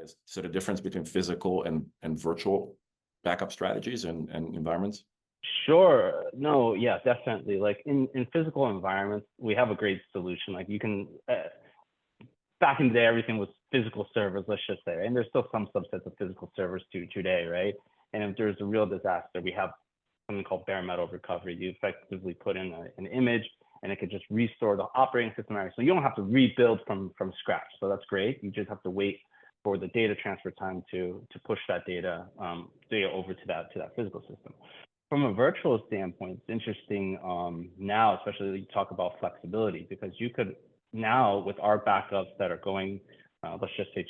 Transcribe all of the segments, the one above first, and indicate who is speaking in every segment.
Speaker 1: is sort of difference between physical and virtual backup strategies and environments?
Speaker 2: Sure. No, yeah, definitely. Like in physical environments, we have a great solution. Like you can, back in the day, everything was physical servers, let's just say, and there's still some subsets of physical servers today, right? And if there's a real disaster, we have something called bare metal recovery. You effectively put in an image and it could just restore the operating system area. So you don't have to rebuild from scratch. So that's great. You just have to wait for the data transfer time to push that data over to that physical system. From a virtual standpoint, it's interesting now, especially you talk about flexibility, because you could now with our backups that are going, let's just say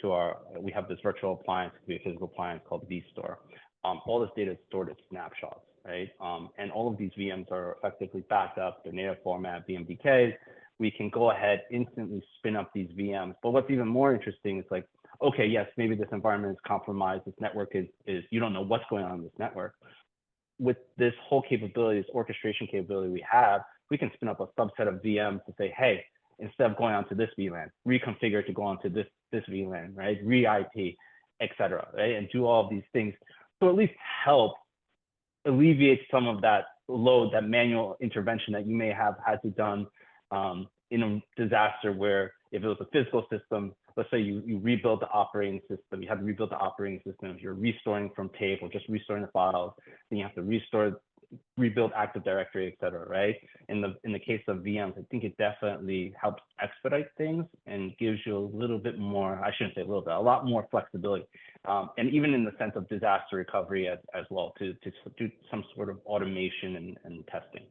Speaker 2: we have this virtual appliance, it could be a physical appliance called vStore. All this data is stored as snapshots, right? And all of these VMs are effectively backed up, their native format, VMDKs. We can go ahead, instantly spin up these VMs. But what's even more interesting is like, okay, yes, maybe this environment is compromised, this network is you don't know what's going on in this network. With this whole capability, this orchestration capability we have, we can spin up a subset of VMs to say, hey, instead of going onto this VLAN, reconfigure to go onto this VLAN, right? Re-IP, et cetera, right? And do all of these things to at least help alleviate some of that load, that manual intervention that you may have had to done in a disaster where if it was a physical system, let's say you rebuild the operating system, you have to rebuild the operating system, you're restoring from tape or just restoring the files, then you have to rebuild Active Directory, et cetera, right? In the case of VMs, I think it definitely helps expedite things and gives you a little bit more, I shouldn't say a little bit, a lot more flexibility. And even in the sense of disaster recovery as well, to do some sort of automation and testing.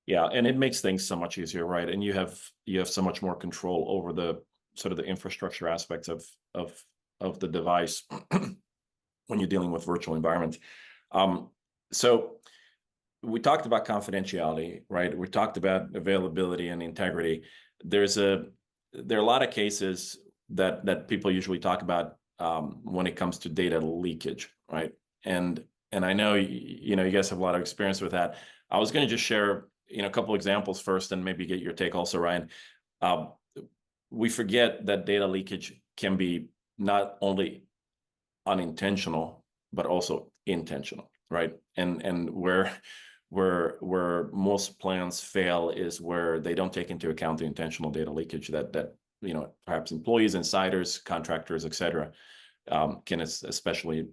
Speaker 1: Yeah, and it makes things so much easier, right? And you have so much more control over the sort of the infrastructure aspects of the device when you're dealing with virtual environments. So we talked about confidentiality, right? We talked about availability and integrity. There are a lot of cases that people usually talk about when it comes to data leakage, right? And I know you guys have a lot of experience with that. I was going to just share a couple examples first, and maybe get your take also, Ryan. We forget that data leakage can be not only unintentional but also intentional, right? And where most plans fail is where they don't take into account the intentional data leakage that perhaps employees, insiders, contractors, et cetera, can especially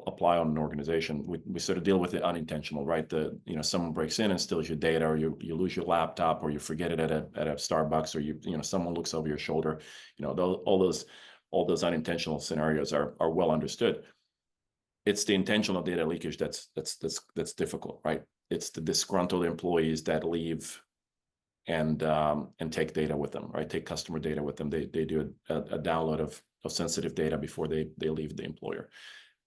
Speaker 1: apply on an organization. We sort of deal with the unintentional, right? Someone breaks in and steals your data, or you lose your laptop, or you forget it at a Starbucks, or someone looks over your shoulder. All those unintentional scenarios are well understood. It's the intentional data leakage that's difficult, right? It's the disgruntled employees that leave and take data with them, right? Take customer data with them. They do a download of sensitive data before they leave the employer.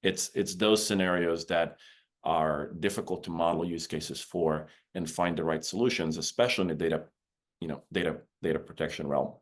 Speaker 1: It's those scenarios that are difficult to model use cases for and find the right solutions, especially in the data protection realm.